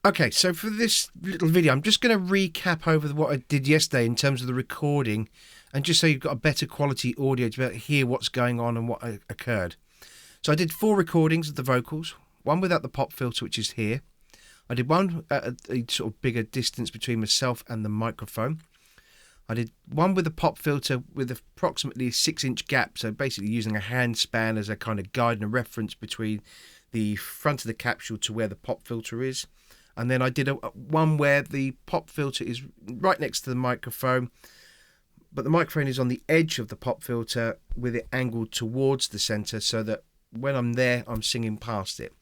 Okay, so for this little video, I'm just going to recap over what I did yesterday in terms of the recording, and just so you've got a better quality audio to be able to hear what's going on and what occurred. So I did 4 recordings of the vocals, one without the pop filter, which is here. I did one at a sort of bigger distance between myself and the microphone. I did one with a pop filter with approximately a 6-inch gap, so basically using a hand span as a kind of guide and a reference between the front of the capsule to where the pop filter is. And then I did one where the pop filter is right next to the microphone, but the microphone is on the edge of the pop filter with it angled towards the centre, so that when I'm there, I'm singing past it.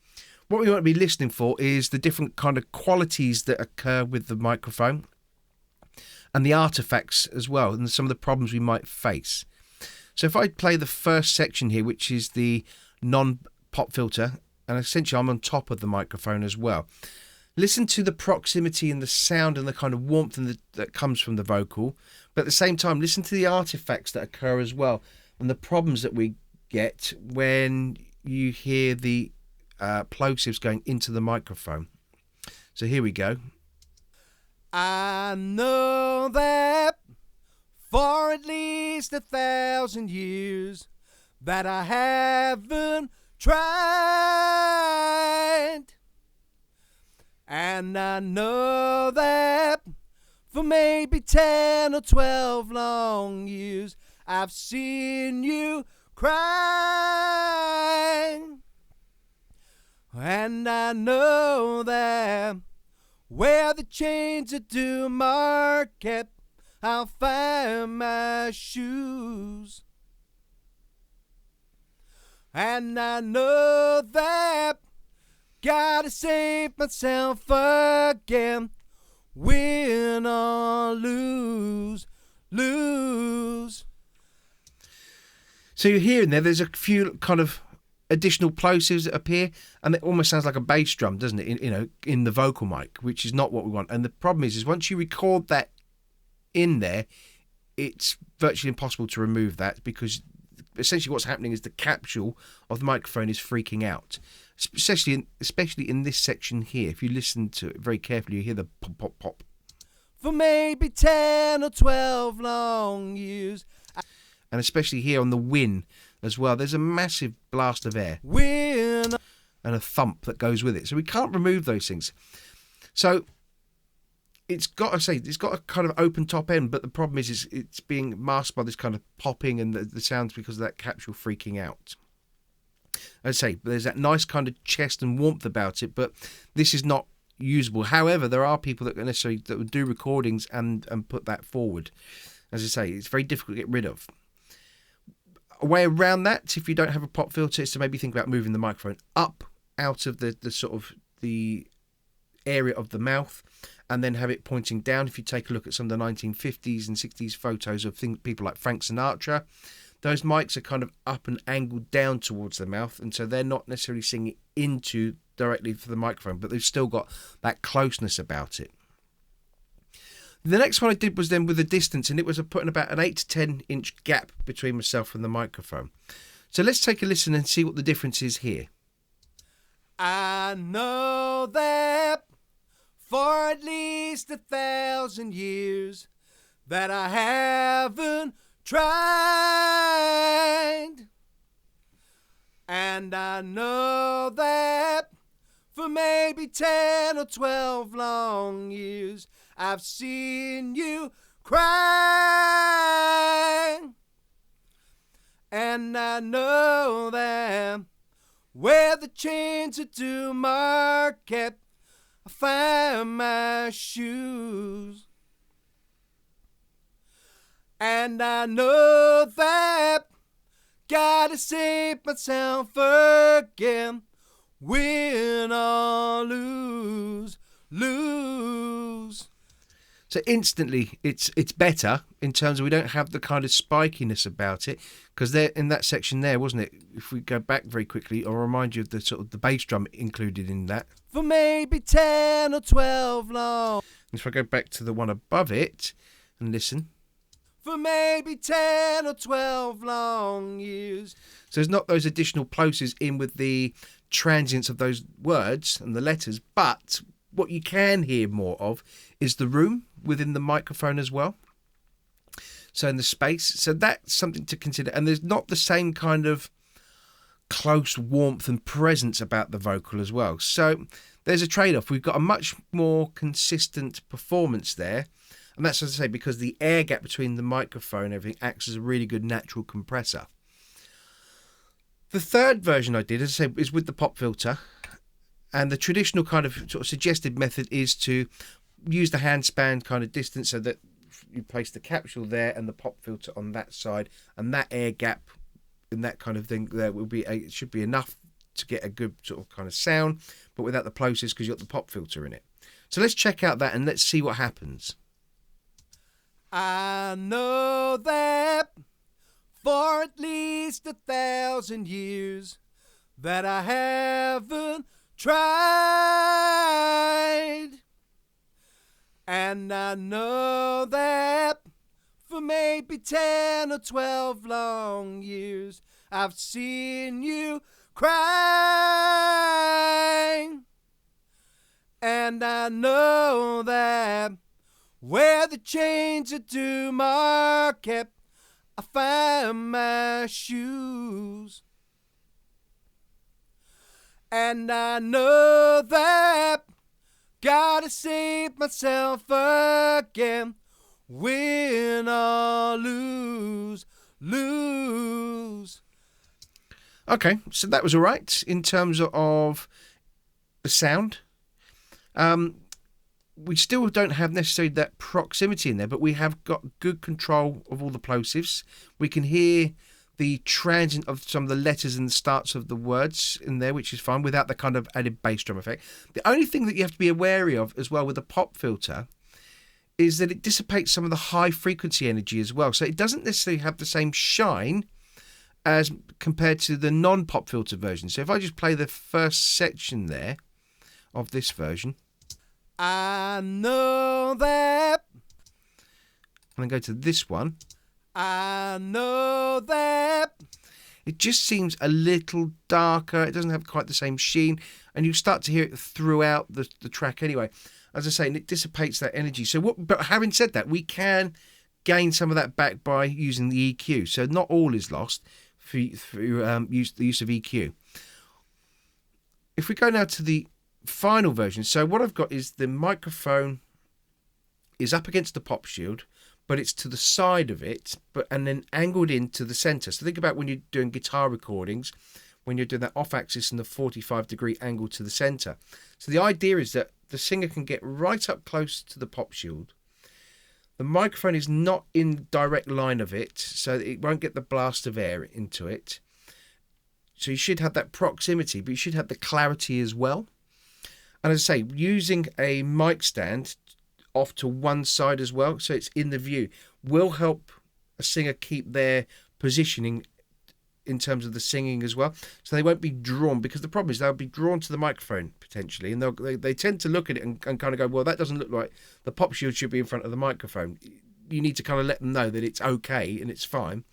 What we want to be listening for is the different kind of qualities that occur with the microphone and the artifacts as well, and some of the problems we might face. So if I play the first section here, which is the non-pop filter, and essentially I'm on top of the microphone as well. Listen to the proximity and the sound and the kind of warmth that comes from the vocal, but at the same time, listen to the artifacts that occur as well and the problems that we get when you hear the plosives going into the microphone. So here we go. I know that for at least 1,000 years that I haven't tried. And I know that for maybe 10 or 12 long years I've seen you cry. And I know that where the chains are due market, I'll find my shoes. And I know that gotta save myself again. Win or lose, lose. So you're hearing there's a few kind of additional plosives that appear, and it almost sounds like a bass drum, doesn't it? In the vocal mic, which is not what we want. And the problem is once you record that in there, it's virtually impossible to remove that, because essentially what's happening is the capsule of the microphone is freaking out. Especially in this section here. If you listen to it very carefully, you hear the pop, pop, pop. For maybe 10 or 12 long years. And especially here on the win as well, there's a massive blast of air. Win. And a thump that goes with it. So we can't remove those things. So it's got a kind of open top end, but the problem is it's being masked by this kind of popping and the sounds because of that capsule freaking out. As I say, there's that nice kind of chest and warmth about it, but this is not usable. However, there are people that would do recordings and put that forward. As I say, it's very difficult to get rid of. A way around that, if you don't have a pop filter, is to maybe think about moving the microphone up out of the sort of the area of the mouth, and then have it pointing down. If you take a look at some of the 1950s and 60s photos of people like Frank Sinatra, those mics are kind of up and angled down towards the mouth, and so they're not necessarily singing into directly for the microphone, but they've still got that closeness about it. The next one I did was then with a distance, and it was putting about an 8 to 10 inch gap between myself and the microphone. So let's take a listen and see what the difference is here. I know that for at least 1,000 years that I haven't tried. And I know that for maybe 10 or 12 long years I've seen you cry. And I know that where the chains are due market, I find my shoes. And I know that gotta save myself again. Win or lose, lose. So instantly, it's better in terms of we don't have the kind of spikiness about it, because there in that section there, wasn't it? If we go back very quickly, I'll remind you of the sort of the bass drum included in that. For maybe 10 or 12 long. And if I go back to the one above it and listen. For maybe 10 or 12 long years. So there's not those additional plosives in with the transients of those words and the letters, but what you can hear more of is the room within the microphone as well. So in the space. So that's something to consider. And there's not the same kind of close warmth and presence about the vocal as well. So there's a trade-off. We've got a much more consistent performance there. And that's, as I say, because the air gap between the microphone and everything acts as a really good natural compressor. The third version I did, as I say, is with the pop filter. And the traditional kind of sort of suggested method is to use the handspan kind of distance so that you place the capsule there and the pop filter on that side. And that air gap and that kind of thing there will be, it should be enough to get a good sort of kind of sound, but without the plosives because you've got the pop filter in it. So let's check out that and let's see what happens. I know that for at least 1,000 years that I haven't tried. And I know that for maybe 10 or 12 long years I've seen you cry. And I know that where the chains are to market, I find my shoes. And I know that gotta save myself again, win or lose, lose. Okay, so that was all right in terms of the sound. We still don't have necessarily that proximity in there, but we have got good control of all the plosives. We can hear the transient of some of the letters and the starts of the words in there, which is fine, without the kind of added bass drum effect. The only thing that you have to be wary of as well with the pop filter is that it dissipates some of the high frequency energy as well. So it doesn't necessarily have the same shine as compared to the non-pop filter version. So if I just play the first section there of this version, I know that. and then go to this one, I know that. it just seems a little darker. It doesn't have quite the same sheen, and you start to hear it throughout the track anyway. As I say, and it dissipates that energy. So, but having said that, we can gain some of that back by using the EQ. So not all is lost through the use of EQ. If we go now to the final version, so what I've got is the microphone is up against the pop shield, but it's to the side of it, and then angled into the center. So think about when you're doing guitar recordings, when you're doing that off axis and the 45-degree angle to the center. So the idea is that the singer can get right up close to the pop shield. The microphone is not in direct line of it, so it won't get the blast of air into it. So you should have that proximity, but you should have the clarity as well. And as I say, using a mic stand off to one side as well, so it's in the view, will help a singer keep their positioning in terms of the singing as well. So they won't be drawn, because the problem is they'll be drawn to the microphone potentially, and they tend to look at it and kind of go, well, that doesn't look like the pop shield should be in front of the microphone. You need to kind of let them know that it's okay and it's fine,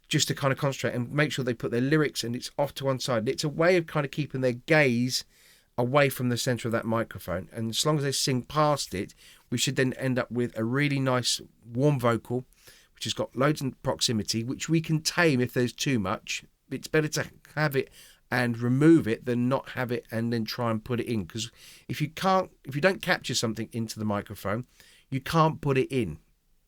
just to kind of concentrate and make sure they put their lyrics and it's off to one side. It's a way of kind of keeping their gaze away from the center of that microphone, and as long as they sing past it, we should then end up with a really nice warm vocal which has got loads of proximity, which we can tame if there's too much. It's better to have it and remove it than not have it and then try and put it in, because if you don't capture something into the microphone, you can't put it in.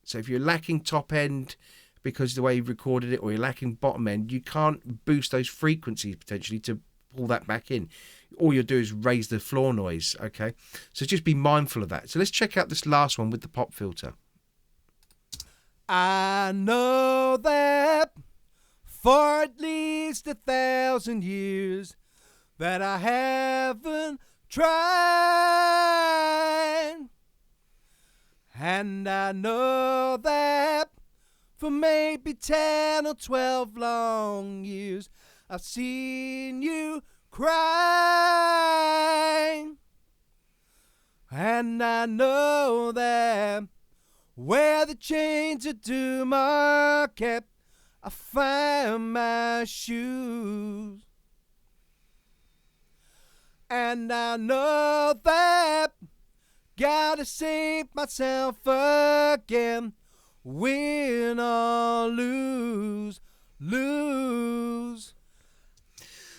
So if you're lacking top end because of the way you've recorded it, or you're lacking bottom end, you can't boost those frequencies potentially to pull that back in. All you'll do is raise the floor noise. Okay, so just be mindful of that. So let's check out this last one with the pop filter. I know that for at least 1,000 years that I haven't tried. And I know that for maybe 10 or 12 long years I've seen you cry. And I know that where the chains are to market, I find my shoes. And I know that Gotta save myself again. Win or lose, lose.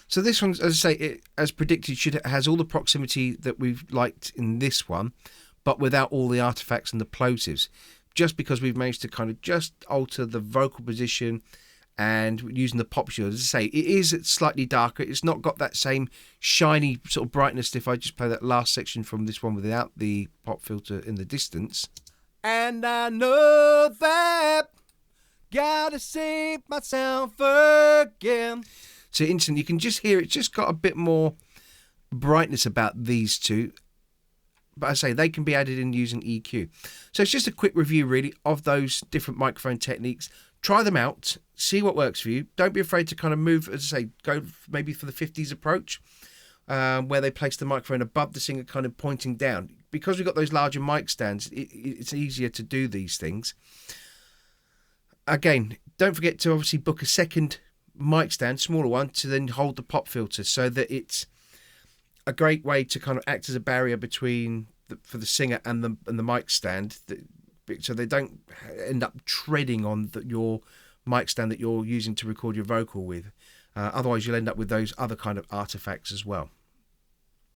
So this one, as I say, as predicted, has all the proximity that we've liked in this one, but without all the artifacts and the plosives. Just because we've managed to kind of just alter the vocal position and using the pop shield. As I say, it is slightly darker. It's not got that same shiny sort of brightness if I just play that last section from this one without the pop filter in the distance. And I know that gotta save myself again. So instantly you can just hear it's just got a bit more brightness about these two. But as I say, they can be added in using EQ. So it's just a quick review really of those different microphone techniques. Try them out, see what works for you. Don't be afraid to kind of move, as I say, go maybe for the 50s approach, where they place the microphone above the singer, kind of pointing down. Because we've got those larger mic stands, it's easier to do these things. Again, don't forget to obviously book a second mic stand, smaller one, to then hold the pop filter, so that it's a great way to kind of act as a barrier between for the singer and the mic stand, so they don't end up treading on your mic stand that you're using to record your vocal with. Otherwise, you'll end up with those other kind of artifacts as well.